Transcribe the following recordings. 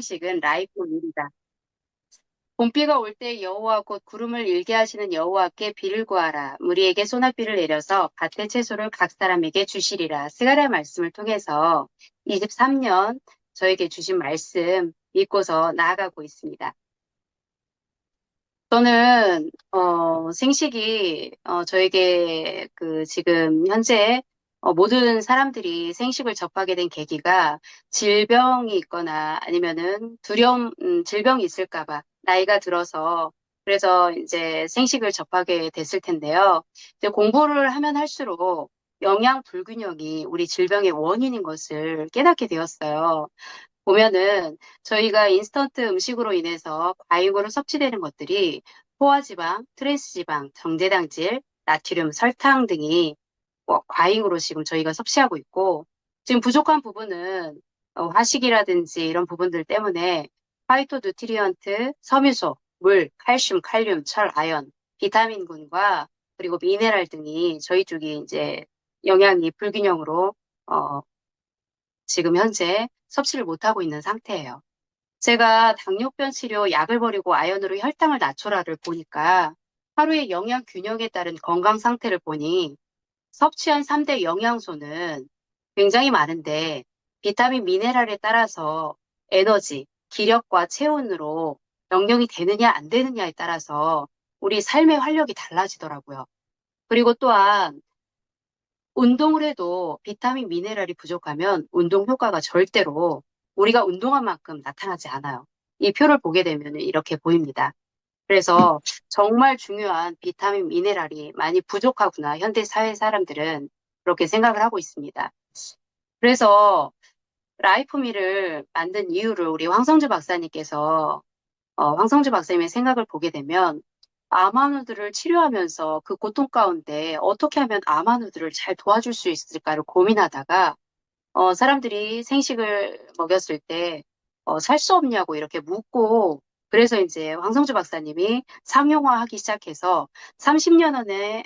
생명식은 라이프 밀이다. 봄비가 올 때 여호와 곧 구름을 일게 하시는 여호와께 비를 구하라. 무리에게 소낙비를 내려서 밭의 채소를 각 사람에게 주시리라. 스가랴 말씀을 통해서 23년 저에게 주신 말씀 믿고서 나아가고 있습니다. 저는 생식이 저에게 그 지금 현재 모든 사람들이 생식을 접하게 된 계기가 질병이 있거나 아니면은 두려움, 질병이 있을까 봐 나이가 들어서 그래서 이제 생식을 접하게 됐을 텐데요. 이제 공부를 하면 할수록 영양 불균형이 우리 질병의 원인인 것을 깨닫게 되었어요. 보면은 저희가 인스턴트 음식으로 인해서 과잉으로 섭취되는 것들이 포화지방, 트랜스지방, 정제당질, 나트륨, 설탕 등이 과잉으로 지금 저희가 섭취하고 있고 지금 부족한 부분은 화식이라든지 이런 부분들 때문에 파이토 누트리언트, 섬유소, 물, 칼슘, 칼륨, 철, 아연, 비타민군과 그리고 미네랄 등이 저희 쪽이 이제 영양이 불균형으로 어, 지금 현재 섭취를 못하고 있는 상태예요. 제가 당뇨병 치료 약을 버리고 아연으로 혈당을 낮춰라를 보니까 하루의 영양 균형에 따른 건강 상태를 보니 섭취한 3대 영양소는 굉장히 많은데 비타민 미네랄에 따라서 에너지, 기력과 체온으로 변경이 되느냐 안 되느냐에 따라서 우리 삶의 활력이 달라지더라고요. 그리고 또한 운동을 해도 비타민 미네랄이 부족하면 운동 효과가 절대로 우리가 운동한 만큼 나타나지 않아요. 이 표를 보게 되면 이렇게 보입니다. 그래서 정말 중요한 비타민 미네랄이 많이 부족하구나. 현대 사회 사람들은 그렇게 생각을 하고 있습니다. 그래서 라이프미를 만든 이유를 우리 황성주 박사님께서 황성주 박사님의 생각을 보게 되면 암환우들을 치료하면서 그 고통 가운데 어떻게 하면 암환우들을 잘 도와줄 수 있을까를 고민하다가 사람들이 생식을 먹였을 때 살 수 없냐고 이렇게 묻고 그래서 이제 황성주 박사님이 상용화하기 시작해서 30년의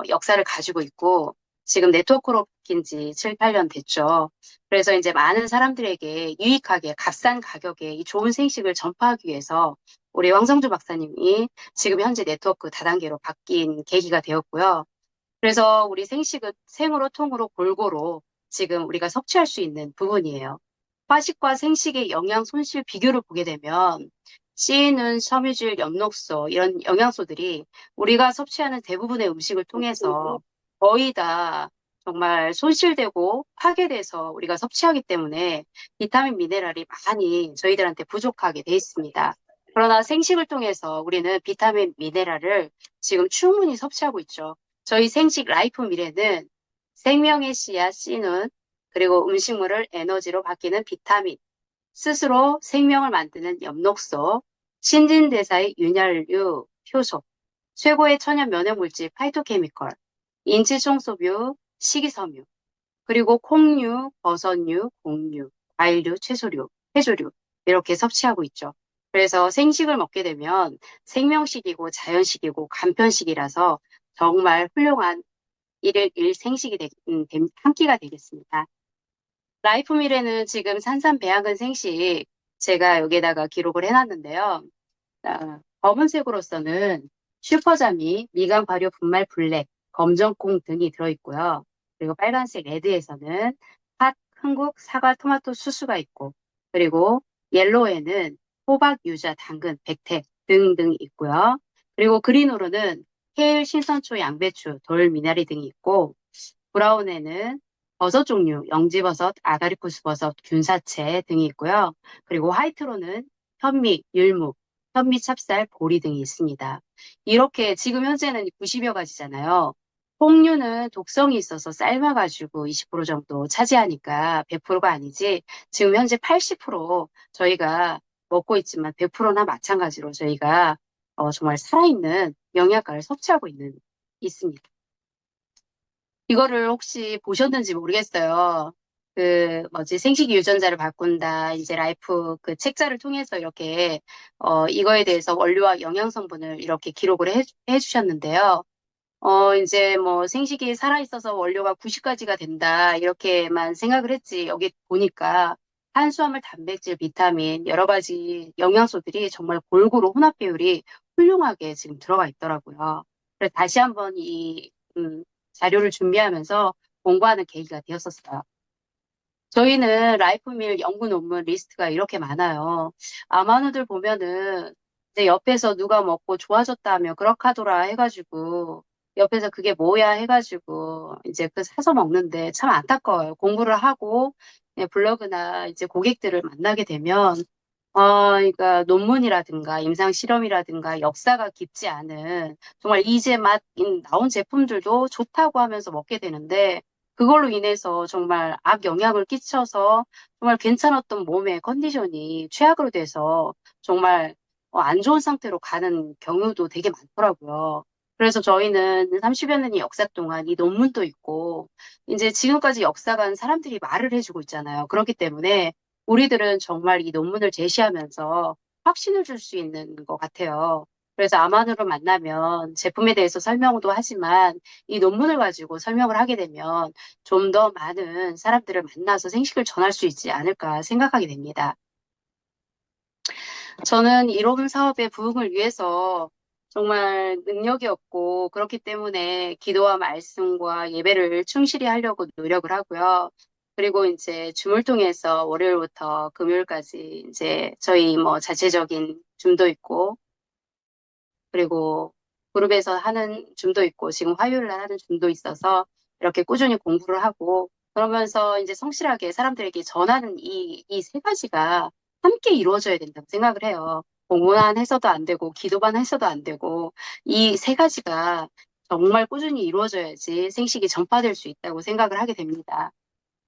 역사를 가지고 있고 지금 네트워크로 바뀐 지 7, 8년 됐죠. 그래서 이제 많은 사람들에게 유익하게 값싼 가격에 이 좋은 생식을 전파하기 위해서 우리 황성주 박사님이 지금 현재 네트워크 다단계로 바뀐 계기가 되었고요. 그래서 우리 생식은 생으로 통으로 골고루 지금 우리가 섭취할 수 있는 부분이에요. 화식과 생식의 영양 손실 비교를 보게 되면 C는 섬유질, 엽록소 이런 영양소들이 우리가 섭취하는 대부분의 음식을 통해서 거의 다 정말 손실되고 파괴돼서 우리가 섭취하기 때문에 비타민 미네랄이 많이 저희들한테 부족하게 돼 있습니다. 그러나 생식을 통해서 우리는 비타민 미네랄을 지금 충분히 섭취하고 있죠. 저희 생식 라이프 미래는 생명의 씨앗 씨는 그리고 음식물을 에너지로 바뀌는 비타민, 스스로 생명을 만드는 엽록소, 신진대사의 윤활유, 효소, 최고의 천연 면역물질 파이토케미컬, 인체청소뷰, 식이섬유, 그리고 콩류, 버섯류, 곡류, 과일류, 채소류, 해조류 이렇게 섭취하고 있죠. 그래서 생식을 먹게 되면 생명식이고 자연식이고 간편식이라서 정말 훌륭한 일일 생식이 한 끼가 되겠습니다. 라이프 미래는 지금 산삼 배양근 생식 제가 여기에다가 기록을 해놨는데요. 검은색으로서는 슈퍼자미, 미강 발효 분말 블랙, 검정콩 등이 들어있고요. 그리고 빨간색 레드에서는 팥, 흥국, 사과, 토마토, 수수가 있고, 그리고 옐로우에는 호박, 유자, 당근, 백태 등등이 있고요. 그리고 그린으로는 케일, 신선초, 양배추, 돌, 미나리 등이 있고, 브라운에는 버섯 종류, 영지버섯, 아가리쿠스 버섯, 균사채 등이 있고요. 그리고 화이트로는 현미, 율무, 현미, 찹쌀, 보리 등이 있습니다. 이렇게 지금 현재는 90여 가지잖아요. 홍류는 독성이 있어서 삶아가지고 20% 정도 차지하니까 100%가 아니지 지금 현재 80% 저희가 먹고 있지만 100%나 마찬가지로 저희가 정말 살아있는 영양가를 섭취하고 있습니다. 이거를 혹시 보셨는지 모르겠어요. 그, 뭐지, 생식기 유전자를 바꾼다, 이제 라이프 그 책자를 통해서 이렇게, 이거에 대해서 원료와 영양 성분을 이렇게 기록을 해주셨는데요. 이제 뭐 생식이 살아있어서 원료가 90가지가 된다, 이렇게만 생각을 했지, 여기 보니까 탄수화물, 단백질, 비타민, 여러 가지 영양소들이 정말 골고루 혼합 비율이 훌륭하게 지금 들어가 있더라고요. 그래서 다시 한번 이 자료를 준비하면서 공부하는 계기가 되었었어요. 저희는 라이프밀 연구 논문 리스트가 이렇게 많아요. 아마누들 보면은 이제 옆에서 누가 먹고 좋아졌다며 그렇하더라 해가지고 옆에서 그게 뭐야 해가지고 이제 그 사서 먹는데 참 안타까워요. 공부를 하고 예, 블로그나 이제 고객들을 만나게 되면 그러니까 논문이라든가 임상 실험이라든가 역사가 깊지 않은 정말 이제 막 나온 제품들도 좋다고 하면서 먹게 되는데 그걸로 인해서 정말 악영향을 끼쳐서 정말 괜찮았던 몸의 컨디션이 최악으로 돼서 정말 안 좋은 상태로 가는 경우도 되게 많더라고요. 그래서 저희는 30여 년의 역사 동안 이 논문도 있고 이제 지금까지 역사관 사람들이 말을 해주고 있잖아요. 그렇기 때문에 우리들은 정말 이 논문을 제시하면서 확신을 줄 수 있는 것 같아요. 그래서 아마누를 만나면 제품에 대해서 설명도 하지만 이 논문을 가지고 설명을 하게 되면 좀 더 많은 사람들을 만나서 생식을 전할 수 있지 않을까 생각하게 됩니다. 저는 이론 사업의 부흥을 위해서 정말 능력이 없고 그렇기 때문에 기도와 말씀과 예배를 충실히 하려고 노력을 하고요. 그리고 이제 줌을 통해서 월요일부터 금요일까지 이제 저희 뭐 자체적인 줌도 있고 그리고 그룹에서 하는 줌도 있고 지금 화요일 날 하는 줌도 있어서 이렇게 꾸준히 공부를 하고 그러면서 이제 성실하게 사람들에게 전하는 이 세 가지가 함께 이루어져야 된다고 생각을 해요. 공부만 해서도 안 되고 기도만 해서도 안 되고 이 세 가지가 정말 꾸준히 이루어져야지 생식이 전파될 수 있다고 생각을 하게 됩니다.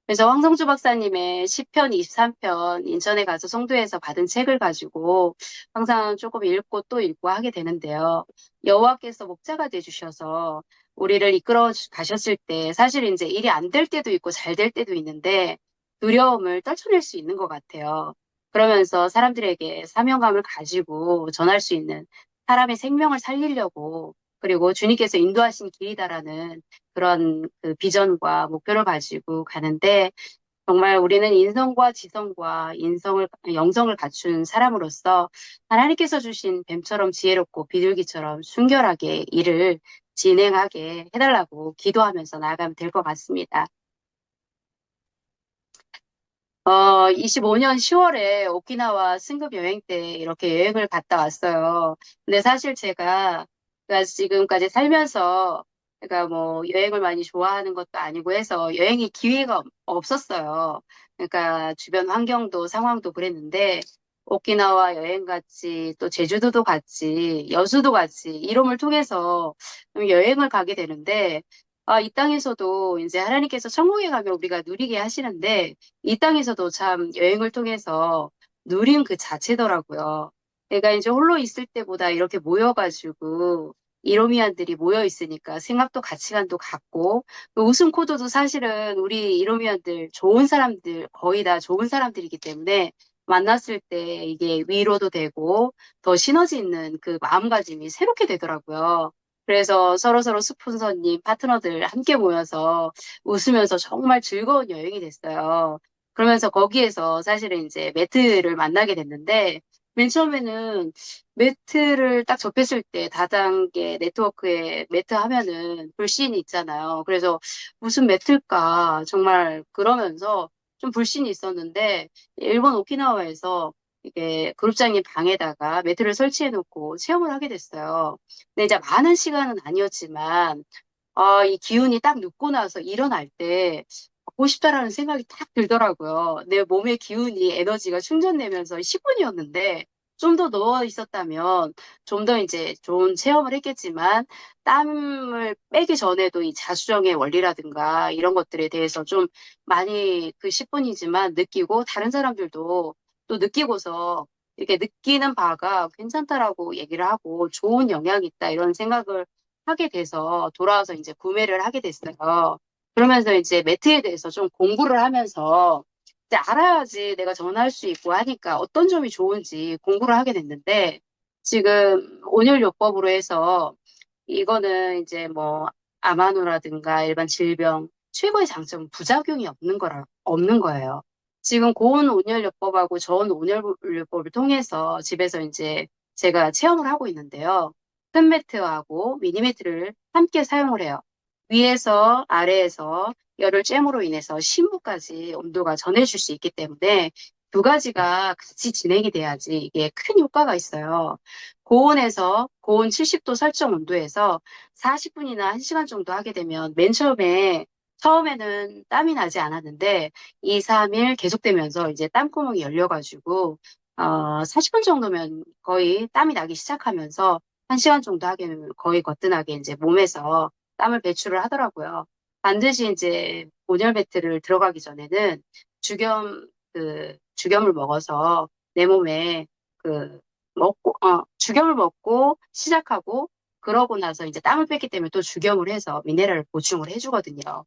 그래서 황성주 박사님의 시편 23편 인천에 가서 송도에서 받은 책을 가지고 항상 조금 읽고 또 읽고 하게 되는데요. 여호와께서 목자가 되주셔서 우리를 이끌어 가셨을 때 사실 이제 일이 안 될 때도 있고 잘 될 때도 있는데 두려움을 떨쳐낼 수 있는 것 같아요. 그러면서 사람들에게 사명감을 가지고 전할 수 있는 사람의 생명을 살리려고 그리고 주님께서 인도하신 길이다라는 그런 그 비전과 목표를 가지고 가는데 정말 우리는 인성과 지성과 영성을 갖춘 사람으로서 하나님께서 주신 뱀처럼 지혜롭고 비둘기처럼 순결하게 일을 진행하게 해달라고 기도하면서 나아가면 될 것 같습니다. 25년 10월에 오키나와 승급 여행 때 이렇게 여행을 갔다 왔어요. 근데 사실 제가 그러니까 지금까지 살면서 그러니까 뭐 여행을 많이 좋아하는 것도 아니고 해서 여행이 기회가 없었어요. 그러니까 주변 환경도 상황도 그랬는데 오키나와 여행 갔지 또 제주도도 갔지 여수도 갔지 이름을 통해서 여행을 가게 되는데 이 땅에서도 이제 하나님께서 천국에 가면 우리가 누리게 하시는데 이 땅에서도 참 여행을 통해서 누림 그 자체더라고요. 내가 이제 홀로 있을 때보다 이렇게 모여가지고 이로미안들이 모여 있으니까 생각도 가치관도 같고 그 웃음 코드도 사실은 우리 이로미안들 좋은 사람들 거의 다 좋은 사람들이기 때문에 만났을 때 이게 위로도 되고 더 시너지 있는 그 마음가짐이 새롭게 되더라고요. 그래서 서로서로 스폰서님, 파트너들 함께 모여서 웃으면서 정말 즐거운 여행이 됐어요. 그러면서 거기에서 사실은 이제 매트를 만나게 됐는데, 맨 처음에는 매트를 딱 접했을 때 다단계 네트워크에 매트 하면은 불신이 있잖아요. 그래서 무슨 매트일까 정말 그러면서 좀 불신이 있었는데, 일본 오키나와에서 이게 그룹장님 방에다가 매트를 설치해 놓고 체험을 하게 됐어요. 근데 이제 많은 시간은 아니었지만, 이 기운이 딱 눕고 나서 일어날 때, 하고 싶다라는 생각이 딱 들더라고요. 내 몸의 기운이 에너지가 충전되면서 10분이었는데, 좀 더 누워 있었다면, 좀 더 이제 좋은 체험을 했겠지만, 땀을 빼기 전에도 이 자수정의 원리라든가 이런 것들에 대해서 좀 많이 그 10분이지만 느끼고, 다른 사람들도 또 느끼고서 이렇게 느끼는 바가 괜찮다라고 얘기를 하고 좋은 영향이 있다 이런 생각을 하게 돼서 돌아와서 이제 구매를 하게 됐어요. 그러면서 이제 매트에 대해서 좀 공부를 하면서 이제 알아야지 내가 전할 수 있고 하니까 어떤 점이 좋은지 공부를 하게 됐는데 지금 온열요법으로 해서 이거는 이제 뭐 아마노라든가 일반 질병 최고의 장점은 부작용이 없는 거예요. 지금 고온 온열요법하고 저온 온열요법을 통해서 집에서 이제 제가 체험을 하고 있는데요. 큰 매트하고 미니 매트를 함께 사용을 해요. 위에서 아래에서 열을 쬐므로 인해서 심부까지 온도가 전해질 수 있기 때문에 두 가지가 같이 진행이 돼야지 이게 큰 효과가 있어요. 고온에서 고온 70도 설정 온도에서 40분이나 1시간 정도 하게 되면 맨 처음에는 땀이 나지 않았는데 2, 3일 계속되면서 이제 땀구멍이 열려가지고 40분 정도면 거의 땀이 나기 시작하면서 1시간 정도 하게 되면 거의 거뜬하게 이제 몸에서 땀을 배출을 하더라고요. 반드시 이제 온열 매트를 들어가기 전에는 죽염을 먹어서 내 몸에 그 죽염을 먹고 시작하고 그러고 나서 이제 땀을 뺐기 때문에 또 죽염을 해서 미네랄을 보충을 해주거든요.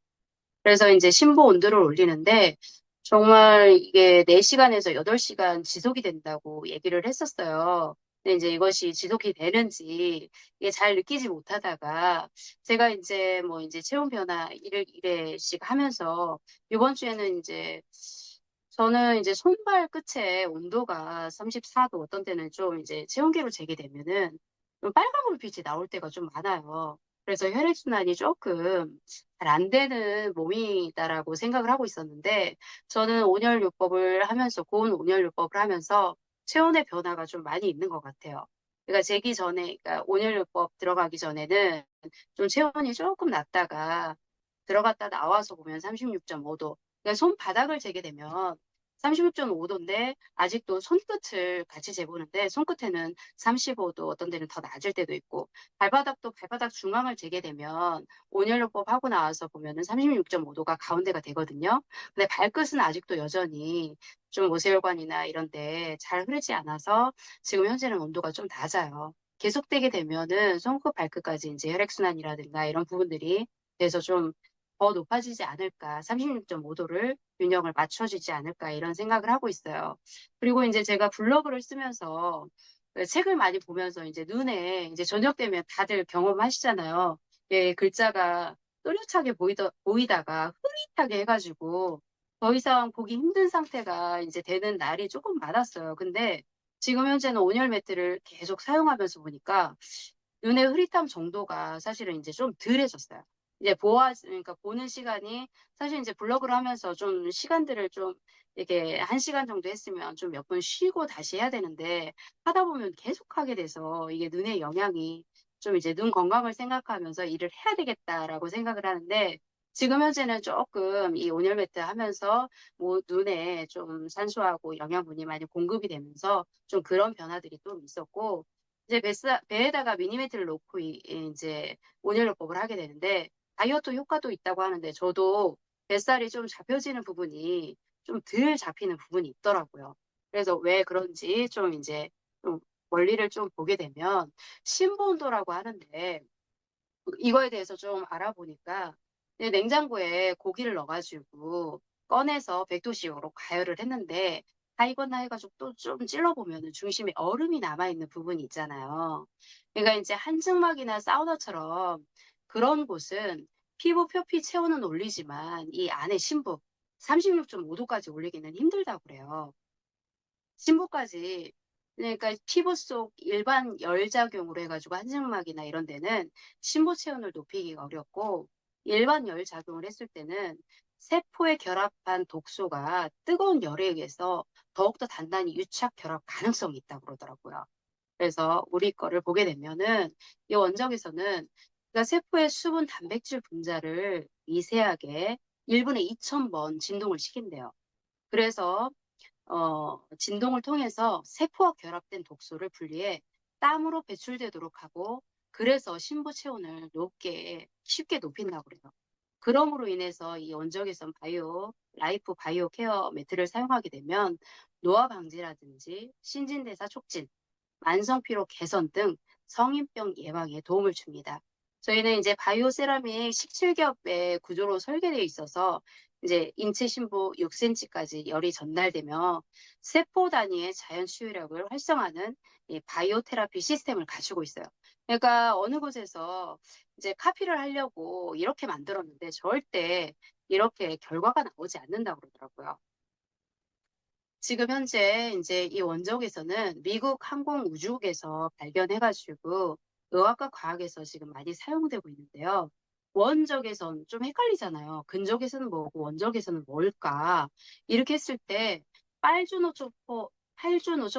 그래서 이제 심부 온도를 올리는데 정말 이게 4시간에서 8시간 지속이 된다고 얘기를 했었어요. 근데 이제 이것이 지속이 되는지 이게 잘 느끼지 못하다가 제가 이제 뭐 이제 체온 변화 이래씩 하면서 이번 주에는 이제 저는 이제 손발 끝에 온도가 34도 어떤 때는 좀 이제 체온계로 재게 되면은 좀 빨간 불빛이 나올 때가 좀 많아요. 그래서 혈액순환이 조금 잘 안 되는 몸이다라고 생각을 하고 있었는데 저는 온열요법을 하면서 고온 온열요법을 하면서 체온의 변화가 좀 많이 있는 것 같아요. 그러니까 재기 전에 그러니까 온열요법 들어가기 전에는 좀 체온이 조금 낮다가 들어갔다 나와서 보면 36.5도. 그러니까 손바닥을 재게 되면 36.5도인데 아직도 손끝을 같이 재보는데 손끝에는 35도 어떤 데는 더 낮을 때도 있고 발바닥도 발바닥 중앙을 재게 되면 온열요법 하고 나와서 보면은 36.5도가 가운데가 되거든요. 근데 발끝은 아직도 여전히 좀 모세혈관이나 이런 데 잘 흐르지 않아서 지금 현재는 온도가 좀 낮아요. 계속되게 되면은 손끝 발끝까지 이제 혈액순환이라든가 이런 부분들이 돼서 좀 더 높아지지 않을까, 36.5도를 균형을 맞춰주지 않을까 이런 생각을 하고 있어요. 그리고 이제 제가 블로그를 쓰면서 책을 많이 보면서 이제 눈에 이제 저녁 되면 다들 경험하시잖아요. 예, 글자가 또렷하게 보이다가 흐릿하게 해가지고 더 이상 보기 힘든 상태가 이제 되는 날이 조금 많았어요. 근데 지금 현재는 온열 매트를 계속 사용하면서 보니까 눈의 흐릿함 정도가 사실은 이제 좀 덜해졌어요. 이제 그러니까 보는 시간이 사실 이제 블로그를 하면서 좀 시간들을 좀 이렇게 1시간 정도 했으면 좀 몇 분 쉬고 다시 해야 되는데 하다 보면 계속 하게 돼서 이게 눈에 영향이 좀 이제 눈 건강을 생각하면서 일을 해야 되겠다라고 생각을 하는데 지금 현재는 조금 이 온열 매트 하면서 뭐 눈에 좀 산소하고 영양분이 많이 공급이 되면서 좀 그런 변화들이 좀 있었고 이제 배에다가 미니매트를 놓고 이제 온열요법을 하게 되는데 다이어트 효과도 있다고 하는데 저도 뱃살이 좀 잡혀지는 부분이 좀 덜 잡히는 부분이 있더라고요. 그래서 왜 그런지 좀 이제 좀 원리를 좀 보게 되면 신부온도라고 하는데 이거에 대해서 좀 알아보니까 이제 냉장고에 고기를 넣어가지고 꺼내서 100도씨로 가열을 했는데 다 익었나 해가지고 또 좀 찔러보면 중심에 얼음이 남아있는 부분이 있잖아요. 그러니까 이제 한증막이나 사우나처럼 그런 곳은 피부 표피 체온은 올리지만 이 안에 심부 36.5도까지 올리기는 힘들다고 그래요. 심부까지 그러니까 피부 속 일반 열작용으로 해가지고 한증막이나 이런 데는 심부 체온을 높이기가 어렵고 일반 열 작용을 했을 때는 세포에 결합한 독소가 뜨거운 열에 의해서 더욱더 단단히 유착 결합 가능성이 있다고 그러더라고요. 그래서 우리 거를 보게 되면은 이 원적에서는 그러니까 세포의 수분 단백질 분자를 미세하게 1분에 2,000번 진동을 시킨대요. 그래서 진동을 통해서 세포와 결합된 독소를 분리해 땀으로 배출되도록 하고 그래서 심부 체온을 쉽게 높인다고 그래요. 그럼으로 인해서 이 원적외선 라이프 바이오 케어 매트를 사용하게 되면 노화 방지라든지 신진대사 촉진, 만성피로 개선 등 성인병 예방에 도움을 줍니다. 저희는 이제 바이오 세라믹 17겹의 구조로 설계되어 있어서 이제 인체 심부 6cm까지 열이 전달되며 세포 단위의 자연 치유력을 활성화하는 이 바이오 테라피 시스템을 가지고 있어요. 그러니까 어느 곳에서 이제 카피를 하려고 이렇게 만들었는데 절대 이렇게 결과가 나오지 않는다고 그러더라고요. 지금 현재 이제 이 원적에서는 미국 항공우주국에서 발견해가지고 의학과 과학에서 지금 많이 사용되고 있는데요. 원적에선 좀 헷갈리잖아요. 근적에서는 뭐고 원적에서는 뭘까? 이렇게 했을 때 팔주노초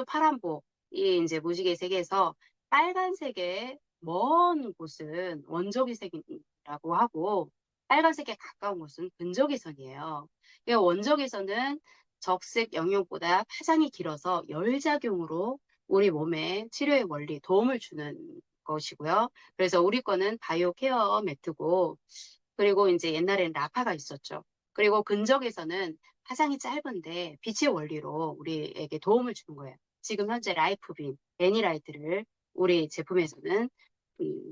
파란보 이 이제 무지개 세계에서 빨간색의 먼 곳은 원적외선이라고 하고 빨간색에 가까운 곳은 근적외선이에요. 그러니까 원적에서는 적색 영역보다 파장이 길어서 열작용으로 우리 몸에 치료의 원리 도움을 주는 것이고요. 그래서 우리 거는 바이오 케어 매트고, 그리고 이제 옛날에는 라파가 있었죠. 그리고 근적에서는 파장이 짧은데 빛의 원리로 우리에게 도움을 주는 거예요. 지금 현재 라이프빈, 애니라이트를 우리 제품에서는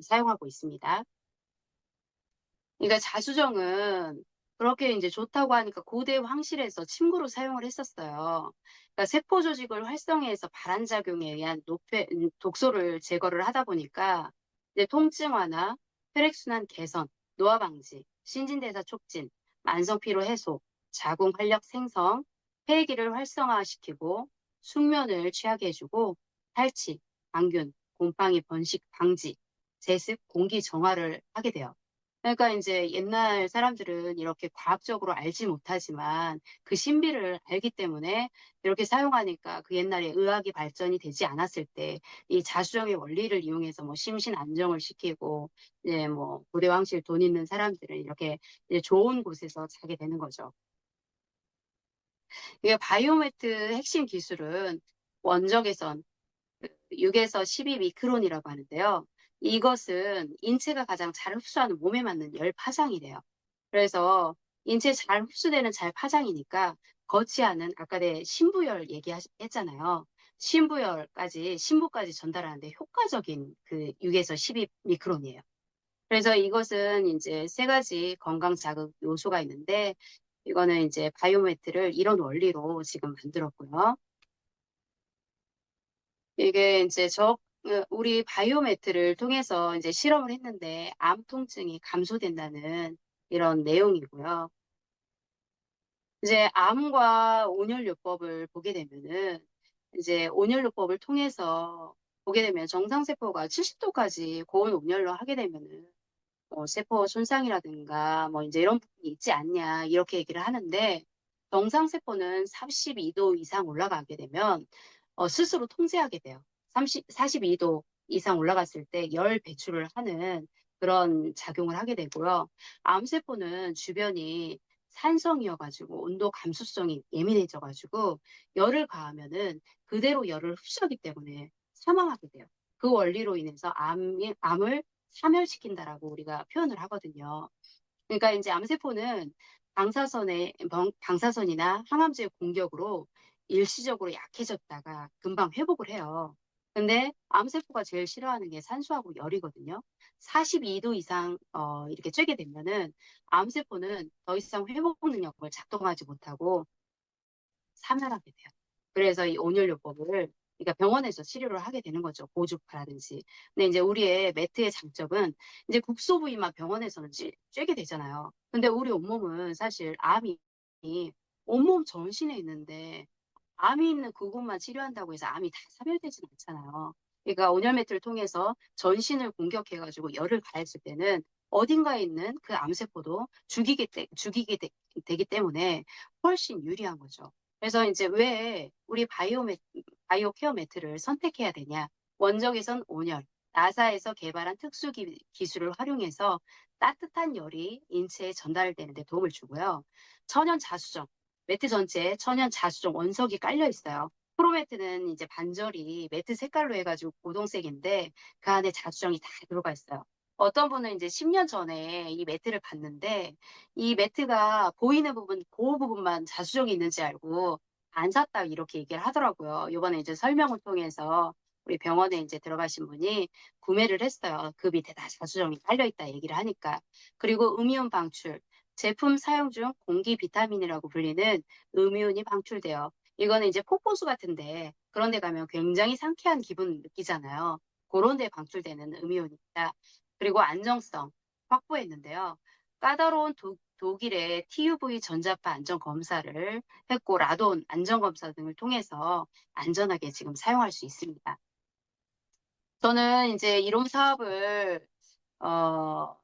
사용하고 있습니다. 그러니까 자수정은 그렇게 이제 좋다고 하니까 고대 황실에서 침구로 사용을 했었어요. 그러니까 세포 조직을 활성화해서 발환작용에 의한 독소를 제거를 하다 보니까 이제 통증 완화, 혈액순환 개선, 노화 방지, 신진대사 촉진, 만성 피로 해소, 자궁 활력 생성, 폐기를 활성화시키고 숙면을 취하게 해주고 탈취, 방균, 곰팡이 번식 방지, 제습, 공기 정화를 하게 돼요. 그러니까 이제 옛날 사람들은 이렇게 과학적으로 알지 못하지만 그 신비를 알기 때문에 이렇게 사용하니까 그 옛날에 의학이 발전이 되지 않았을 때 이 자수정의 원리를 이용해서 뭐 심신 안정을 시키고 이제 뭐 고대 왕실 돈 있는 사람들은 이렇게 이제 좋은 곳에서 자게 되는 거죠. 이게 바이오매트 핵심 기술은 원적외선 6에서 12 미크론이라고 하는데요. 이것은 인체가 가장 잘 흡수하는 몸에 맞는 열 파장이래요. 그래서 인체 잘 흡수되는 잘 파장이니까 걷지 않은 아까 내 신부열 얘기했잖아요. 신부까지 전달하는데 효과적인 그 6에서 12 미크론이에요. 그래서 이것은 이제 세 가지 건강 자극 요소가 있는데 이거는 이제 바이오매트를 이런 원리로 지금 만들었고요. 이게 이제 우리 바이오매트를 통해서 이제 실험을 했는데 암 통증이 감소된다는 이런 내용이고요. 이제 암과 온열요법을 보게 되면은 이제 온열요법을 통해서 보게 되면 정상세포가 70도까지 고온 온열로 하게 되면은 세포 손상이라든가 뭐 이제 이런 부분이 있지 않냐 이렇게 얘기를 하는데 정상세포는 32도 이상 올라가게 되면 스스로 통제하게 돼요. 42도 이상 올라갔을 때 열 배출을 하는 그런 작용을 하게 되고요. 암세포는 주변이 산성이어가지고 온도 감수성이 예민해져가지고 열을 가하면은 그대로 열을 흡수하기 때문에 사망하게 돼요. 그 원리로 인해서 암을 사멸시킨다라고 우리가 표현을 하거든요. 그러니까 이제 암세포는 방사선이나 항암제의 공격으로 일시적으로 약해졌다가 금방 회복을 해요. 근데 암세포가 제일 싫어하는 게 산소하고 열이거든요. 42도 이상 이렇게 쬐게 되면은 암세포는 더 이상 회복 능력을 작동하지 못하고 사멸하게 돼요. 그래서 이 온열요법을 그러니까 병원에서 치료를 하게 되는 거죠. 고주파라든지. 근데 이제 우리의 매트의 장점은 이제 국소 부위만 병원에서는 쬐게 되잖아요. 근데 우리 온몸은 사실 암이 온몸 전신에 있는데 암이 있는 그곳만 치료한다고 해서 암이 다 사멸되지는 않잖아요. 그러니까 온열 매트를 통해서 전신을 공격해가지고 열을 가했을 때는 어딘가에 있는 그 암세포도 되기 때문에 훨씬 유리한 거죠. 그래서 이제 왜 우리 바이오 케어 매트를 선택해야 되냐? 원적외선 온열, 나사에서 개발한 기술을 활용해서 따뜻한 열이 인체에 전달되는 데 도움을 주고요. 천연 자수정, 매트 전체에 천연 자수정 원석이 깔려 있어요. 프로매트는 이제 반절이 매트 색깔로 해가지고 고동색인데 그 안에 자수정이 다 들어가 있어요. 어떤 분은 이제 10년 전에 이 매트를 봤는데 이 매트가 보이는 부분, 그 부분만 자수정이 있는지 알고 안 샀다 이렇게 얘기를 하더라고요. 이번에 이제 설명을 통해서 우리 병원에 이제 들어가신 분이 구매를 했어요. 그 밑에 다 자수정이 깔려 있다 얘기를 하니까. 그리고 음이온 방출. 제품 사용 중 공기 비타민이라고 불리는 음이온이 방출돼요. 이거는 이제 폭포수 같은데 그런 데 가면 굉장히 상쾌한 기분 느끼잖아요. 그런 데 방출되는 음이온입니다. 그리고 안정성 확보했는데요. 까다로운 독일의 TUV 전자파 안전 검사를 했고 라돈 안전 검사 등을 통해서 안전하게 지금 사용할 수 있습니다. 저는 이제 이론 사업을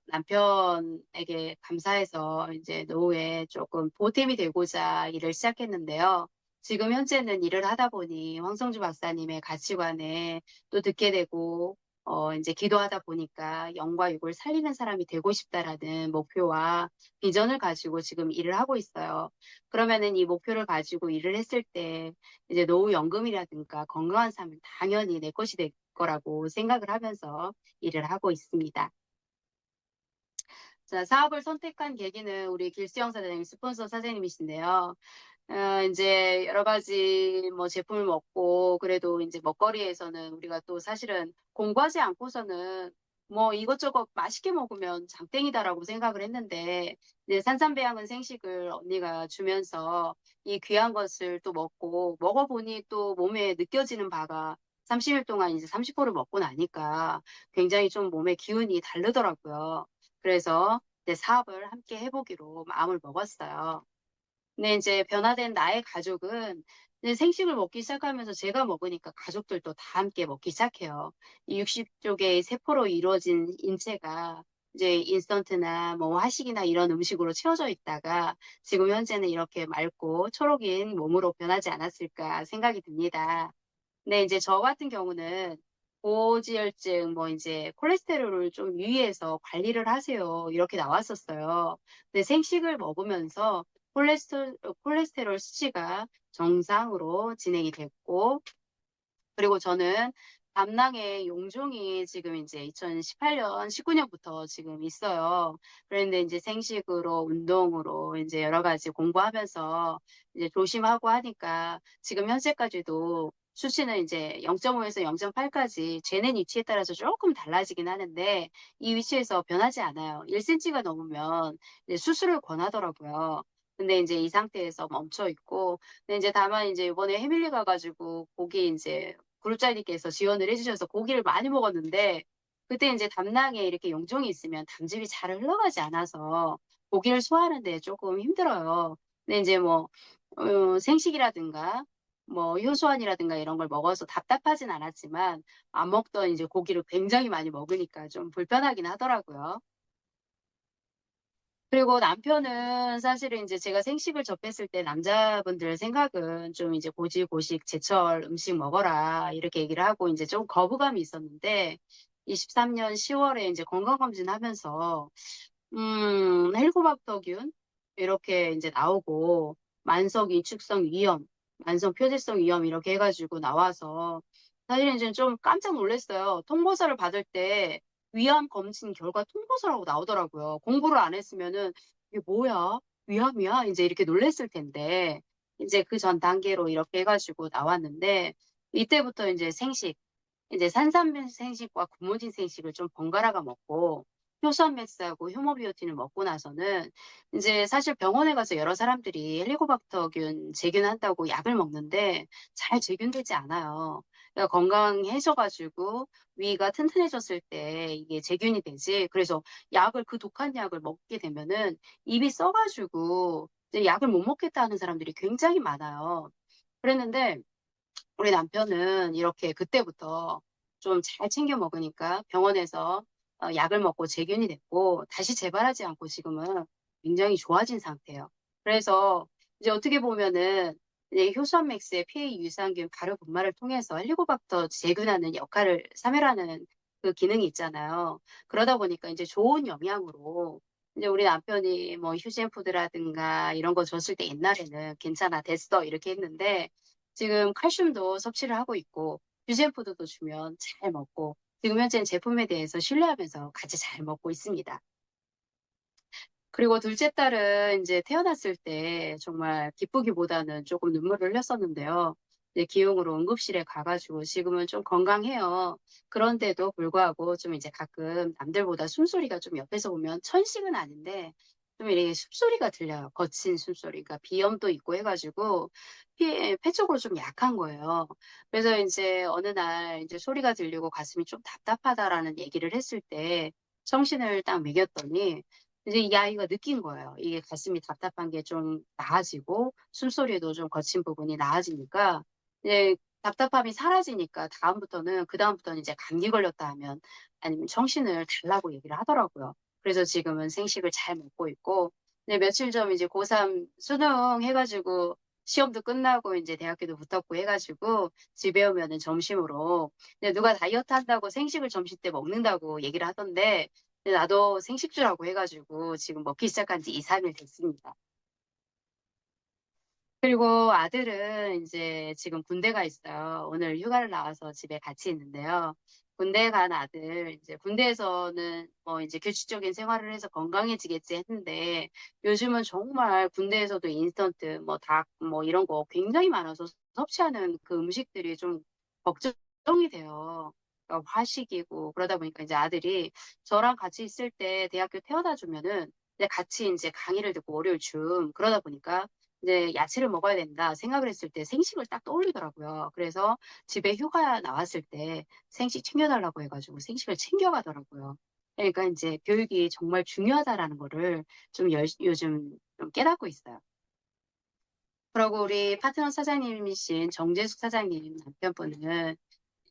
남편에게 감사해서 이제 노후에 조금 보탬이 되고자 일을 시작했는데요. 지금 현재는 일을 하다 보니 황성주 박사님의 가치관에 또 듣게 되고, 이제 기도하다 보니까 영과 육을 살리는 사람이 되고 싶다라는 목표와 비전을 가지고 지금 일을 하고 있어요. 그러면은 이 목표를 가지고 일을 했을 때 이제 노후연금이라든가 건강한 삶은 당연히 내 것이 될 거라고 생각을 하면서 일을 하고 있습니다. 자, 사업을 선택한 계기는 우리 길수영 사장님, 스폰서 사장님이신데요. 이제 여러 가지 뭐 제품을 먹고 그래도 이제 먹거리에서는 우리가 또 사실은 공부하지 않고서는 뭐 이것저것 맛있게 먹으면 장땡이다라고 생각을 했는데 이제 산삼배양은 생식을 언니가 주면서 이 귀한 것을 또 먹고 먹어보니 또 몸에 느껴지는 바가 30일 동안 이제 30포를 먹고 나니까 굉장히 좀 몸의 기운이 다르더라고요. 그래서 이제 사업을 함께 해보기로 마음을 먹었어요. 근데 이제 변화된 나의 가족은 이제 생식을 먹기 시작하면서 제가 먹으니까 가족들도 다 함께 먹기 시작해요. 이 60쪽의 세포로 이루어진 인체가 이제 인스턴트나 뭐 화식이나 이런 음식으로 채워져 있다가 지금 현재는 이렇게 맑고 초록인 몸으로 변하지 않았을까 생각이 듭니다. 근데 이제 저 같은 경우는 고지혈증, 뭐 이제 콜레스테롤을 좀 유의해서 관리를 하세요. 이렇게 나왔었어요. 근데 생식을 먹으면서 콜레스테롤 수치가 정상으로 진행이 됐고, 그리고 저는 담낭에 용종이 지금 이제 2018년, 19년부터 지금 있어요. 그런데 이제 생식으로, 운동으로 이제 여러 가지 공부하면서 이제 조심하고 하니까 지금 현재까지도 수치는 이제 0.5에서 0.8까지 재는 위치에 따라서 조금 달라지긴 하는데 이 위치에서 변하지 않아요. 1cm가 넘으면 이제 수술을 권하더라고요. 근데 이제 이 상태에서 멈춰 있고, 근데 이제 다만 이제 이번에 해밀리 가가지고 고기 이제 구루짜님께서 지원을 해주셔서 고기를 많이 먹었는데 그때 이제 담낭에 이렇게 용종이 있으면 담즙이 잘 흘러가지 않아서 고기를 소화하는데 조금 힘들어요. 근데 이제 뭐 생식이라든가 뭐 효소환이라든가 이런 걸 먹어서 답답하진 않았지만 안 먹던 이제 고기를 굉장히 많이 먹으니까 좀 불편하긴 하더라고요. 그리고 남편은 사실은 이제 제가 생식을 접했을 때 남자분들 생각은 좀 이제 고지고식 제철 음식 먹어라 이렇게 얘기를 하고 이제 좀 거부감이 있었는데 23년 10월에 이제 건강검진 하면서 헬리코박터균 이렇게 이제 나오고 만성 위축성 위염, 만성 표재성 위염 이렇게 해가지고 나와서 사실 이제 좀 깜짝 놀랐어요. 통보서를 받을 때 위암 검진 결과 통보서라고 나오더라고요. 공부를 안 했으면은 이게 뭐야? 위암이야? 이제 이렇게 놀랬을 텐데 이제 그 전 단계로 이렇게 해가지고 나왔는데 이때부터 이제 생식 이제 산삼 생식과 구모진 생식을 좀 번갈아가 먹고 효소한맥스하고 효모비오틴을 먹고 나서는 이제 사실 병원에 가서 여러 사람들이 헬리코박터균 제균한다고 약을 먹는데 잘 제균되지 않아요. 그러니까 건강해져가지고 위가 튼튼해졌을 때 이게 제균이 되지. 그래서 약을 그 독한 약을 먹게 되면은 입이 써가지고 이제 약을 못 먹겠다 하는 사람들이 굉장히 많아요. 그랬는데 우리 남편은 이렇게 그때부터 좀 잘 챙겨 먹으니까 병원에서 약을 먹고 재균이 됐고 다시 재발하지 않고 지금은 굉장히 좋아진 상태예요. 그래서 이제 어떻게 보면은 이제 효소한맥스의 폐 유산균 발효 분말을 통해서 헬리코박터 재균하는 역할을 사멸하는 그 기능이 있잖아요. 그러다 보니까 이제 좋은 영양으로 이제 우리 남편이 뭐 휴젠푸드라든가 이런 거 줬을 때 옛날에는 괜찮아 됐어 이렇게 했는데 지금 칼슘도 섭취를 하고 있고 유젠푸드도 주면 잘 먹고 지금 현재는 제품에 대해서 신뢰하면서 같이 잘 먹고 있습니다. 그리고 둘째 딸은 이제 태어났을 때 정말 기쁘기보다는 조금 눈물을 흘렸었는데요. 이제 기용으로 응급실에 가가지고 지금은 좀 건강해요. 그런데도 불구하고 좀 이제 가끔 남들보다 숨소리가 좀 옆에서 보면 천식은 아닌데 좀 이렇게 숨소리가 들려요. 거친 숨소리. 그러니까 비염도 있고 해가지고 폐 쪽으로 좀 약한 거예요. 그래서 이제 어느 날 이제 소리가 들리고 가슴이 좀 답답하다라는 얘기를 했을 때 청신을 딱 먹였더니 이제 이 아이가 느낀 거예요. 이게 가슴이 답답한 게 좀 나아지고 숨소리도 좀 거친 부분이 나아지니까 이제 답답함이 사라지니까 그다음부터는 이제 감기 걸렸다 하면 아니면 청신을 달라고 얘기를 하더라고요. 그래서 지금은 생식을 잘 먹고 있고 이제 며칠 전 이제 고3 수능 해가지고 시험도 끝나고 이제 대학교도 붙었고 해가지고 집에 오면은 점심으로 근데 누가 다이어트 한다고 생식을 점심 때 먹는다고 얘기를 하던데 근데 나도 생식주라고 해가지고 지금 먹기 시작한 지 2, 3일 됐습니다. 그리고 아들은 이제 지금 군대 가 있어요. 오늘 휴가를 나와서 집에 같이 있는데요. 군대 간 아들, 이제 군대에서는 뭐 이제 규칙적인 생활을 해서 건강해지겠지 했는데 요즘은 정말 군대에서도 인스턴트, 뭐 닭, 뭐 이런 거 굉장히 많아서 섭취하는 그 음식들이 좀 걱정이 돼요. 그러니까 화식이고 그러다 보니까 이제 아들이 저랑 같이 있을 때 대학교 태워다 주면은 이제 같이 이제 강의를 듣고 월요일 그러다 보니까 이제 야채를 먹어야 된다 생각을 했을 때 생식을 딱 떠올리더라고요. 그래서 집에 휴가 나왔을 때 생식 챙겨달라고 해가지고 생식을 챙겨가더라고요. 그러니까 이제 교육이 정말 중요하다라는 거를 요즘 좀 깨닫고 있어요. 그리고 우리 파트너 사장님이신 정재숙 사장님 남편분은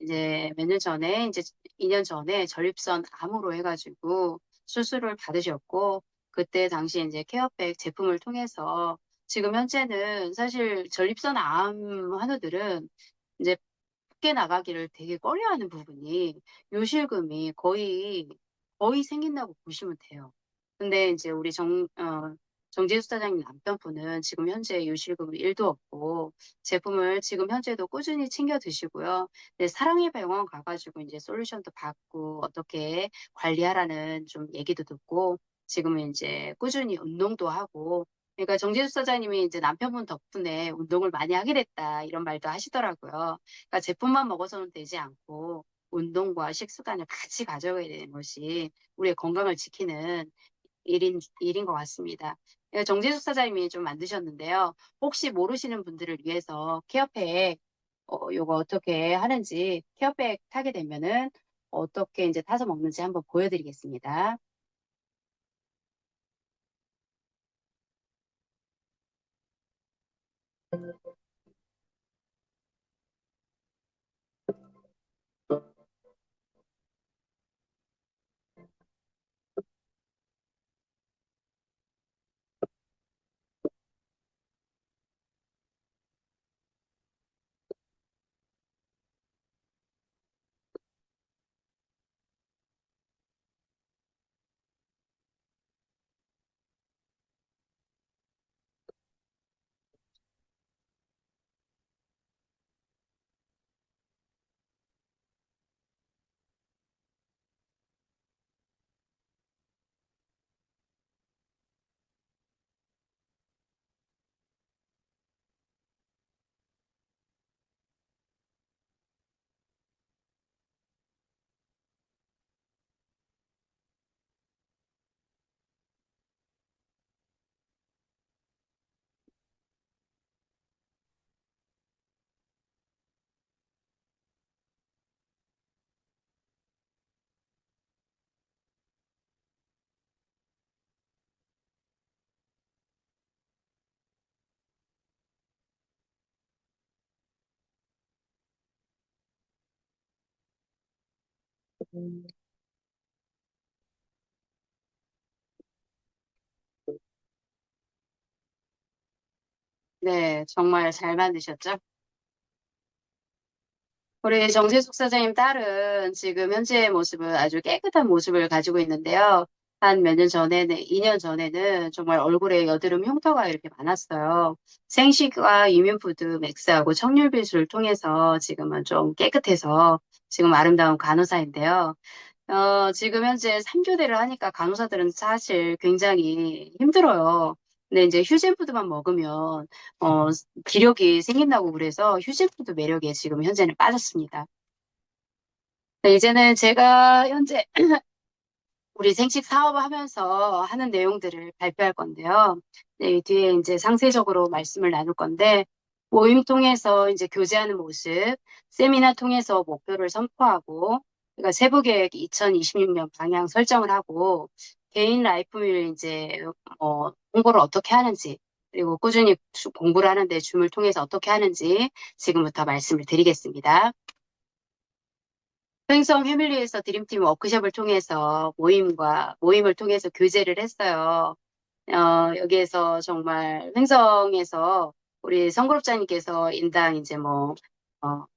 이제 몇 년 전에, 이제 2년 전에 전립선 암으로 해가지고 수술을 받으셨고, 그때 당시 이제 케어백 제품을 통해서 지금 현재는 사실 전립선 암 환우들은 이제 밖에 나가기를 되게 꺼려하는 부분이 요실금이 거의 생긴다고 보시면 돼요. 근데 이제 우리 정재수 사장님 남편분은 지금 현재 요실금이 1도 없고 제품을 지금 현재도 꾸준히 챙겨 드시고요. 네, 사랑의 병원 가가지고 이제 솔루션도 받고 어떻게 관리하라는 좀 얘기도 듣고 지금은 이제 꾸준히 운동도 하고 그러니까 정재수 사장님이 이제 남편분 덕분에 운동을 많이 하게 됐다 이런 말도 하시더라고요. 그러니까 제품만 먹어서는 되지 않고 운동과 식습관을 같이 가져가야 되는 것이 우리의 건강을 지키는 일인 것 같습니다. 정재숙 사장님이 좀 만드셨는데요. 혹시 모르시는 분들을 위해서 케어팩, 요거 어떻게 하는지 케어팩 타게 되면은 어떻게 이제 타서 먹는지 한번 보여드리겠습니다. 네, 정말 잘 만드셨죠? 우리 정세숙 사장님 딸은 지금 현재의 모습은 아주 깨끗한 모습을 가지고 있는데요. 한 몇 년 전에는, 2년 전에는 정말 얼굴에 여드름 흉터가 이렇게 많았어요. 생식과 이뮨푸드 맥스하고 청률비수를 통해서 지금은 좀 깨끗해서 지금 아름다운 간호사인데요. 지금 현재 3교대를 하니까 간호사들은 사실 굉장히 힘들어요. 근데 이제 휴젠푸드만 먹으면, 어, 기력이 생긴다고 그래서 휴젠푸드 매력에 지금 현재는 빠졌습니다. 네, 이제는 제가 현재 우리 생식 사업하면서 하는 내용들을 발표할 건데요. 네, 뒤에 이제 상세적으로 말씀을 나눌 건데, 모임 통해서 이제 교제하는 모습, 세미나 통해서 목표를 선포하고, 그러니까 세부계획 2026년 방향 설정을 하고, 개인 라이프를 이제 홍보를 어떻게 하는지, 그리고 꾸준히 공부를 하는데 줌을 통해서 어떻게 하는지 지금부터 말씀을 드리겠습니다. 횡성 패밀리에서 드림팀 워크숍을 통해서 모임을 통해서 교제를 했어요. 여기에서 정말 횡성에서 우리 성그룹자님께서 인당 이제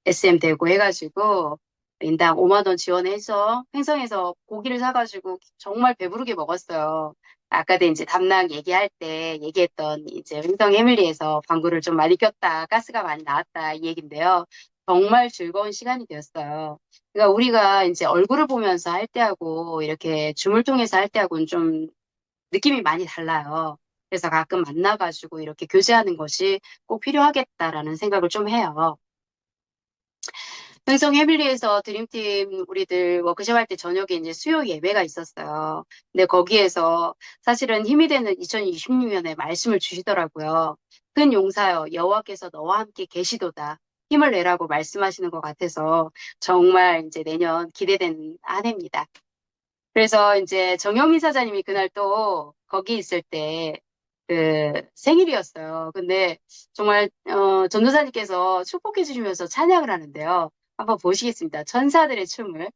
SM 되고 해가지고 인당 5만 원 지원해서 횡성에서 고기를 사가지고 정말 배부르게 먹었어요. 아까도 이제 담랑 얘기할 때 얘기했던 이제 횡성 해밀리에서 방구를 좀 많이 꼈다, 가스가 많이 나왔다 이 얘긴데요. 정말 즐거운 시간이 되었어요. 그러니까 우리가 이제 얼굴을 보면서 할 때하고 이렇게 줌을 통해서 할 때하고는 좀 느낌이 많이 달라요. 그래서 가끔 만나가지고 이렇게 교제하는 것이 꼭 필요하겠다라는 생각을 좀 해요. 흥성 해빌리에서 드림팀 우리들 워크숍 할 때 저녁에 이제 수요 예배가 있었어요. 근데 거기에서 사실은 힘이 되는 2026년에 말씀을 주시더라고요. 큰 용사여 여호와께서 너와 함께 계시도다. 힘을 내라고 말씀하시는 것 같아서 정말 이제 내년 기대되는 한 해입니다. 그래서 이제 정영민 사장님이 그날 또 거기 있을 때 그 생일이었어요. 근데 정말 전도사님께서 축복해 주시면서 찬양을 하는데요. 한번 보시겠습니다. 천사들의 춤을.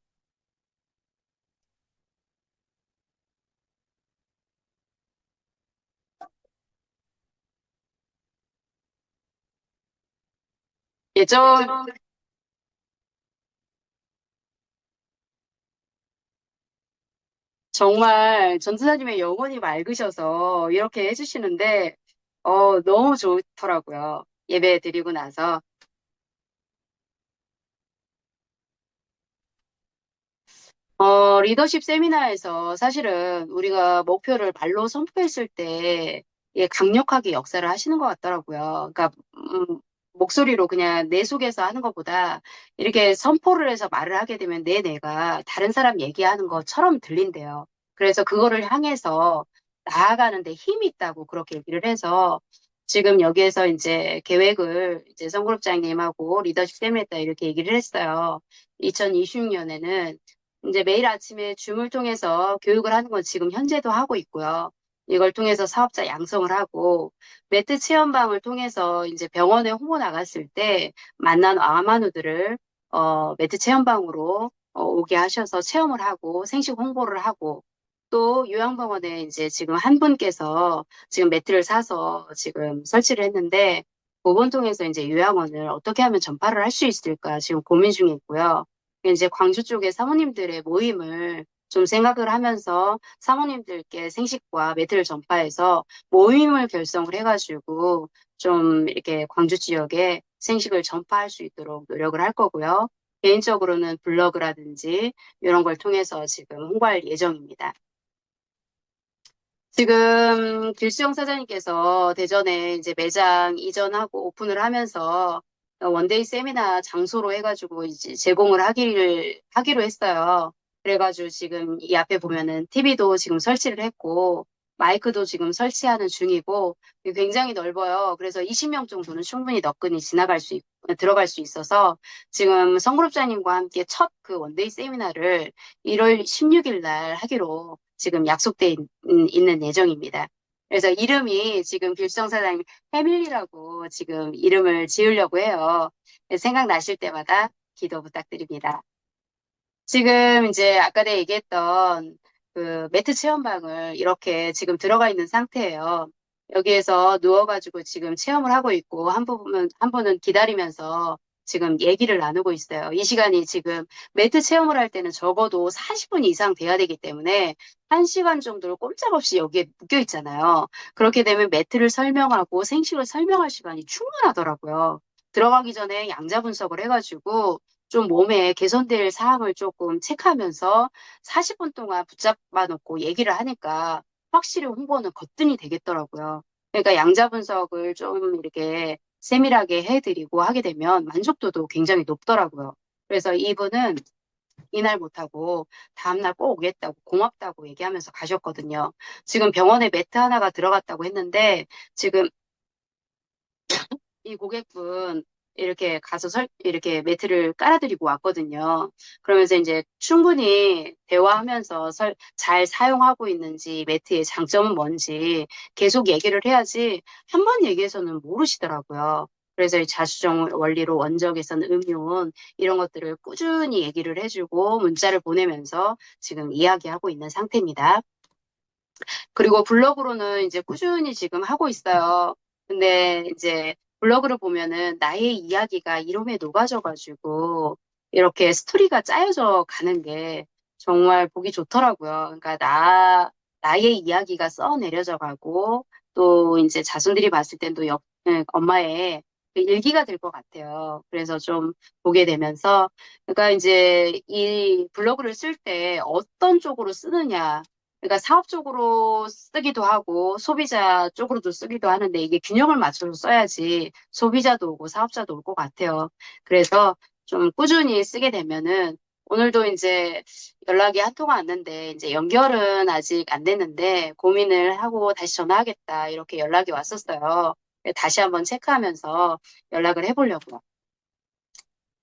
예, 정말 전도사님의 영혼이 맑으셔서 이렇게 해주시는데 너무 좋더라고요. 예배 드리고 나서. 리더십 세미나에서 사실은 우리가 목표를 말로 선포했을 때 예, 강력하게 역사를 하시는 것 같더라고요. 그러니까 목소리로 그냥 내 속에서 하는 것보다 이렇게 선포를 해서 말을 하게 되면 내가 다른 사람 얘기하는 것처럼 들린대요. 그래서 그거를 향해서 나아가는데 힘이 있다고 그렇게 얘기를 해서 지금 여기에서 이제 계획을 이제 성그룹장님하고 리더십 세미나 이렇게 얘기를 했어요. 2026년에는 이제 매일 아침에 줌을 통해서 교육을 하는 건 지금 현재도 하고 있고요. 이걸 통해서 사업자 양성을 하고 매트 체험방을 통해서 이제 병원에 홍보 나갔을 때 만난 아마누들을 매트 체험방으로 오게 하셔서 체험을 하고 생식 홍보를 하고 또 요양병원에 이제 지금 한 분께서 지금 매트를 사서 지금 설치를 했는데 그번 통해서 이제 요양원을 어떻게 하면 전파를 할 수 있을까 지금 고민 중에 있고요. 이제 광주 쪽에 사모님들의 모임을 좀 생각을 하면서 사모님들께 생식과 매트를 전파해서 모임을 결성을 해가지고 좀 이렇게 광주 지역에 생식을 전파할 수 있도록 노력을 할 거고요. 개인적으로는 블로그라든지 이런 걸 통해서 지금 홍보할 예정입니다. 지금 길수영 사장님께서 대전에 이제 매장 이전하고 오픈을 하면서 원데이 세미나 장소로 해가지고 이제 제공을 하기로 했어요. 그래가지고 지금 이 앞에 보면은 TV도 지금 설치를 했고 마이크도 지금 설치하는 중이고 굉장히 넓어요. 그래서 20명 정도는 충분히 너끈히 들어갈 수 있어서 지금 성그룹자님과 함께 첫 그 원데이 세미나를 1월 16일 날 하기로 지금 있는 예정입니다. 그래서 이름이 지금 길성 사장님 패밀리라고 지금 이름을 지으려고 해요. 생각나실 때마다 기도 부탁드립니다. 지금 이제 아까 내가 얘기했던 그 매트 체험방을 이렇게 지금 들어가 있는 상태예요. 여기에서 누워가지고 지금 체험을 하고 있고 한 분은 기다리면서 지금 얘기를 나누고 있어요. 이 시간이 지금 매트 체험을 할 때는 적어도 40분 이상 돼야 되기 때문에 1시간 정도를 꼼짝없이 여기에 묶여 있잖아요. 그렇게 되면 매트를 설명하고 생식을 설명할 시간이 충분하더라고요. 들어가기 전에 양자 분석을 해가지고 좀 몸에 개선될 사항을 조금 체크하면서 40분 동안 붙잡아 놓고 얘기를 하니까 확실히 홍보는 거뜬히 되겠더라고요. 그러니까 양자 분석을 좀 이렇게 세밀하게 해드리고 하게 되면 만족도도 굉장히 높더라고요. 그래서 이분은 이날 못하고 다음날 꼭 오겠다고 고맙다고 얘기하면서 가셨거든요. 지금 병원에 매트 하나가 들어갔다고 했는데 지금 이 고객분 이렇게 가서 이렇게 매트를 깔아드리고 왔거든요. 그러면서 이제 충분히 대화하면서 잘 사용하고 있는지, 매트의 장점은 뭔지 계속 얘기를 해야지 한 번 얘기해서는 모르시더라고요. 그래서 이 자수정 원리로 원적, 개선, 음용 이런 것들을 꾸준히 얘기를 해주고 문자를 보내면서 지금 이야기하고 있는 상태입니다. 그리고 블로그로는 이제 꾸준히 지금 하고 있어요. 근데 이제 블로그를 보면은 나의 이야기가 이름에 녹아져가지고 이렇게 스토리가 짜여져 가는 게 정말 보기 좋더라고요. 그러니까 나의 이야기가 써내려져 가고 또 이제 자손들이 봤을 땐 또 엄마의 그 일기가 될 것 같아요. 그래서 좀 보게 되면서 그러니까 이제 이 블로그를 쓸 때 어떤 쪽으로 쓰느냐 그러니까 사업적으로 쓰기도 하고 소비자 쪽으로도 쓰기도 하는데 이게 균형을 맞춰서 써야지 소비자도 오고 사업자도 올 것 같아요. 그래서 좀 꾸준히 쓰게 되면은 오늘도 이제 연락이 한 통 왔는데 이제 연결은 아직 안 됐는데 고민을 하고 다시 전화하겠다 이렇게 연락이 왔었어요. 다시 한번 체크하면서 연락을 해보려고요.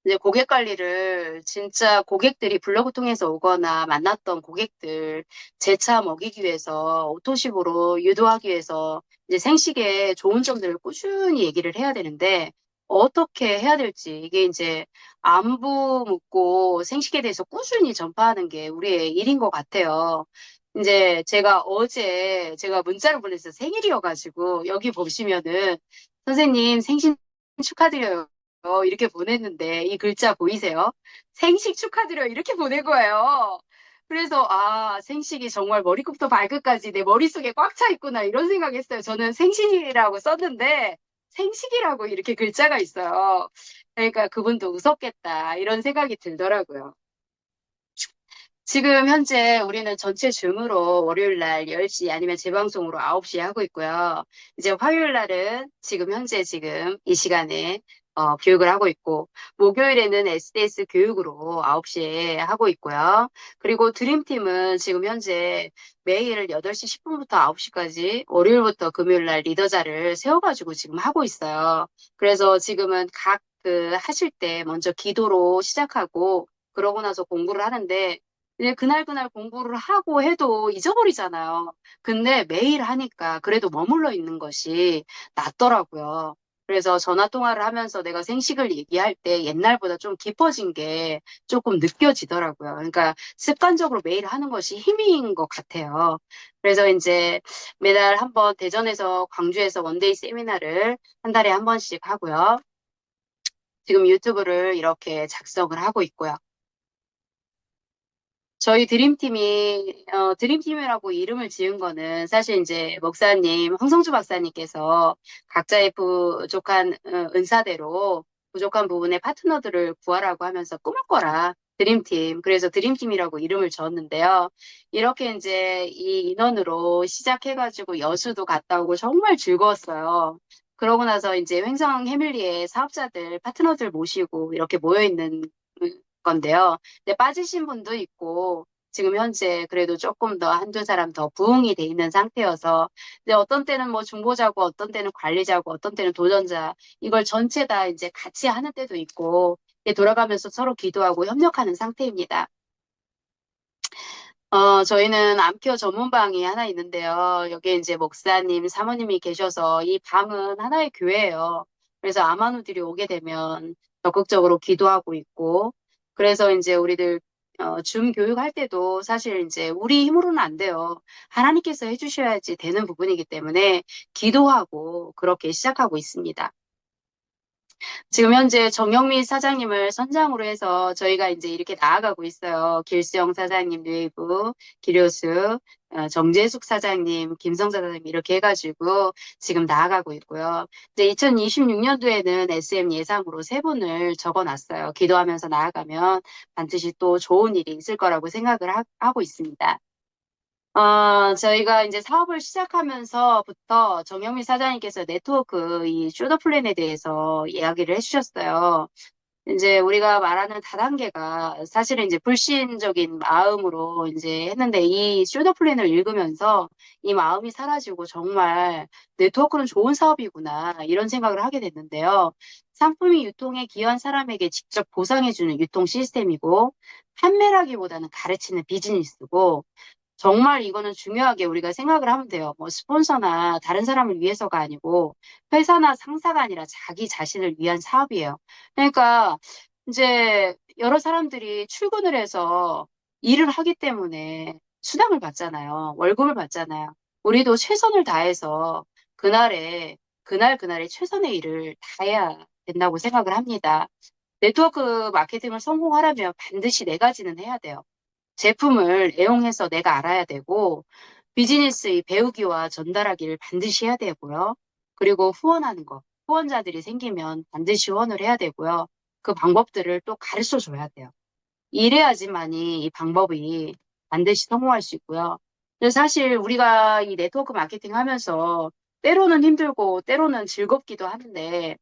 이제 고객 관리를 진짜 고객들이 블로그 통해서 오거나 만났던 고객들 재차 먹이기 위해서 오토십으로 유도하기 위해서 이제 생식의 좋은 점들을 꾸준히 얘기를 해야 되는데 어떻게 해야 될지 이게 이제 안부 묻고 생식에 대해서 꾸준히 전파하는 게 우리의 일인 것 같아요. 이제 제가 어제 제가 문자를 보냈어요. 생일이어가지고 여기 보시면은 선생님 생신 축하드려요. 이렇게 보냈는데 이 글자 보이세요? 생식 축하드려요. 이렇게 보낸 거예요. 그래서 생식이 정말 머리끝부터 발끝까지 내 머릿속에 꽉 차 있구나 이런 생각했어요. 저는 생신이라고 썼는데 생식이라고 이렇게 글자가 있어요. 그러니까 그분도 웃었겠다 이런 생각이 들더라고요. 지금 현재 우리는 전체 줌으로 월요일 날 10시 아니면 재방송으로 9시에 하고 있고요. 이제 화요일 날은 지금 이 시간에 교육을 하고 있고, 목요일에는 SDS 교육으로 9시에 하고 있고요. 그리고 드림팀은 지금 현재 매일 8시 10분부터 9시까지 월요일부터 금요일 날 리더자를 세워가지고 지금 하고 있어요. 그래서 지금은 각 하실 때 먼저 기도로 시작하고, 그러고 나서 공부를 하는데, 이제 그날그날 공부를 하고 해도 잊어버리잖아요. 근데 매일 하니까 그래도 머물러 있는 것이 낫더라고요. 그래서 전화 통화를 하면서 내가 생식을 얘기할 때 옛날보다 좀 깊어진 게 조금 느껴지더라고요. 그러니까 습관적으로 매일 하는 것이 힘인 것 같아요. 그래서 이제 매달 한 번 대전에서 광주에서 원데이 세미나를 한 달에 한 번씩 하고요. 지금 유튜브를 이렇게 작성을 하고 있고요. 저희 드림팀이, 드림팀이라고 이름을 지은 거는 사실 이제 목사님, 황성주 박사님께서 각자의 부족한 은사대로 부족한 부분의 파트너들을 구하라고 하면서 꿈을 꿔라. 드림팀. 그래서 드림팀이라고 이름을 지었는데요. 이렇게 이제 이 인원으로 시작해가지고 여수도 갔다 오고 정말 즐거웠어요. 그러고 나서 이제 횡성 해밀리에 사업자들, 파트너들 모시고 이렇게 모여있는 건데요. 근데 빠지신 분도 있고, 지금 현재 그래도 조금 더 한두 사람 더 부응이 돼 있는 상태여서, 근데 어떤 때는 뭐 중보자고, 어떤 때는 관리자고, 어떤 때는 도전자, 이걸 전체 다 이제 같이 하는 때도 있고, 이렇게 돌아가면서 서로 기도하고 협력하는 상태입니다. 저희는 암케어 전문방이 하나 있는데요. 여기에 이제 목사님, 사모님이 계셔서 이 방은 하나의 교회예요. 그래서 아마누들이 오게 되면 적극적으로 기도하고 있고, 그래서 이제 우리들 줌 교육할 때도 사실 이제 우리 힘으로는 안 돼요. 하나님께서 해주셔야지 되는 부분이기 때문에 기도하고 그렇게 시작하고 있습니다. 지금 현재 정영미 사장님을 선장으로 해서 저희가 이제 이렇게 나아가고 있어요. 길수영 사장님 뇌부, 기료수, 정재숙 사장님, 김성자 사장님 이렇게 해가지고 지금 나아가고 있고요. 이제 2026년도에는 SM 예상으로 세 분을 적어놨어요. 기도하면서 나아가면 반드시 또 좋은 일이 있을 거라고 생각을 하고 있습니다. 저희가 이제 사업을 시작하면서부터 정영미 사장님께서 네트워크 이 쇼더 플랜에 대해서 이야기를 해주셨어요. 이제 우리가 말하는 다단계가 사실은 이제 불신적인 마음으로 이제 했는데 이 숄더 플랜을 읽으면서 이 마음이 사라지고 정말 네트워크는 좋은 사업이구나 이런 생각을 하게 됐는데요. 상품이 유통에 기여한 사람에게 직접 보상해주는 유통 시스템이고 판매라기보다는 가르치는 비즈니스고 정말 이거는 중요하게 우리가 생각을 하면 돼요. 뭐 스폰서나 다른 사람을 위해서가 아니고 회사나 상사가 아니라 자기 자신을 위한 사업이에요. 그러니까 이제 여러 사람들이 출근을 해서 일을 하기 때문에 수당을 받잖아요. 월급을 받잖아요. 우리도 최선을 다해서 그날에 그날에 최선의 일을 다해야 된다고 생각을 합니다. 네트워크 마케팅을 성공하려면 반드시 네 가지는 해야 돼요. 제품을 애용해서 내가 알아야 되고, 비즈니스의 배우기와 전달하기를 반드시 해야 되고요. 그리고 후원하는 거. 후원자들이 생기면 반드시 후원을 해야 되고요. 그 방법들을 또 가르쳐 줘야 돼요. 이래야지만이 이 방법이 반드시 성공할 수 있고요. 근데 사실 우리가 이 네트워크 마케팅 하면서 때로는 힘들고 때로는 즐겁기도 하는데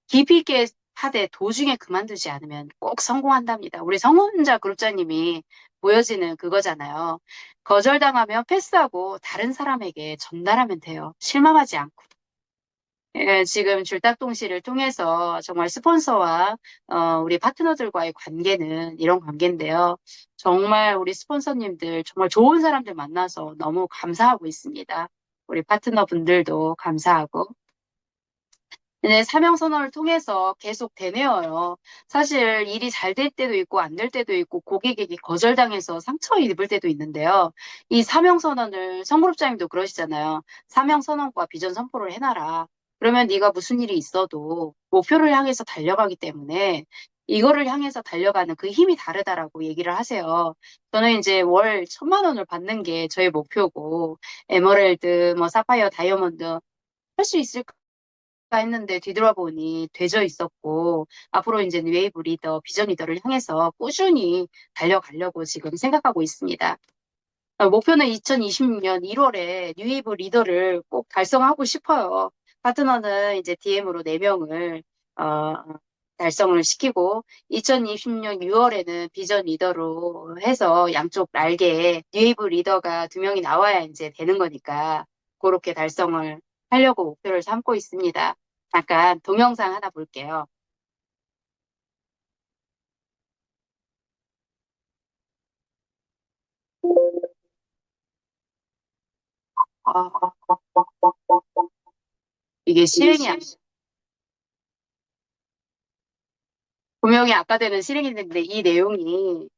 깊이 있게 하되 도중에 그만두지 않으면 꼭 성공한답니다. 우리 성훈자 그룹장님이 보여지는 그거잖아요. 거절당하면 패스하고 다른 사람에게 전달하면 돼요. 실망하지 않고. 예, 지금 줄딱동시를 통해서 정말 스폰서와 우리 파트너들과의 관계는 이런 관계인데요. 정말 우리 스폰서님들 정말 좋은 사람들 만나서 너무 감사하고 있습니다. 우리 파트너분들도 감사하고. 네, 사명선언을 통해서 계속 되뇌어요. 사실 일이 잘 될 때도 있고 안 될 때도 있고 고객에게 거절당해서 상처 입을 때도 있는데요. 이 사명선언을 성그룹장님도 그러시잖아요. 사명선언과 비전 선포를 해놔라. 그러면 네가 무슨 일이 있어도 목표를 향해서 달려가기 때문에 이거를 향해서 달려가는 그 힘이 다르다라고 얘기를 하세요. 저는 이제 월 1,000만 원을 받는 게 저의 목표고 에메랄드, 뭐 사파이어, 다이아몬드 할 수 있을까? 했는데 뒤돌아보니 되져 있었고 앞으로 이제 웨이브 리더, 비전 리더를 향해서 꾸준히 달려가려고 지금 생각하고 있습니다. 목표는 2026년 1월에 뉴웨이브 리더를 꼭 달성하고 싶어요. 파트너는 이제 DM으로 4명을 달성을 시키고 2026년 6월에는 비전 리더로 해서 양쪽 날개에 뉴웨이브 리더가 2명이 나와야 이제 되는 거니까 그렇게 달성을 하려고 목표를 삼고 있습니다. 잠깐 동영상 하나 볼게요. 아, 이게 실행이 분명히 아까 되는 실행인데 이 내용이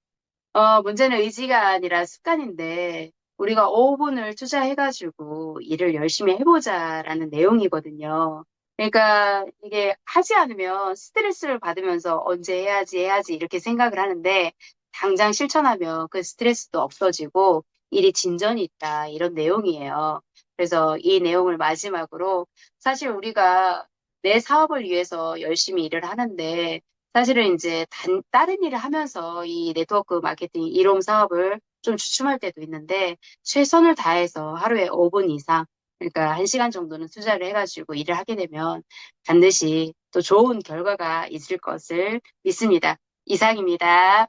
문제는 의지가 아니라 습관인데, 우리가 5분을 투자해가지고 일을 열심히 해보자라는 내용이거든요. 그러니까 이게 하지 않으면 스트레스를 받으면서 언제 해야지 이렇게 생각을 하는데, 당장 실천하면 그 스트레스도 없어지고 일이 진전이 있다. 이런 내용이에요. 그래서 이 내용을 마지막으로 사실 우리가 내 사업을 위해서 열심히 일을 하는데, 사실은 이제 다른 일을 하면서 이 네트워크 마케팅 일용 사업을 좀 주춤할 때도 있는데 최선을 다해서 하루에 5분 이상, 그러니까 1시간 정도는 투자를 해가지고 일을 하게 되면 반드시 또 좋은 결과가 있을 것을 믿습니다. 이상입니다.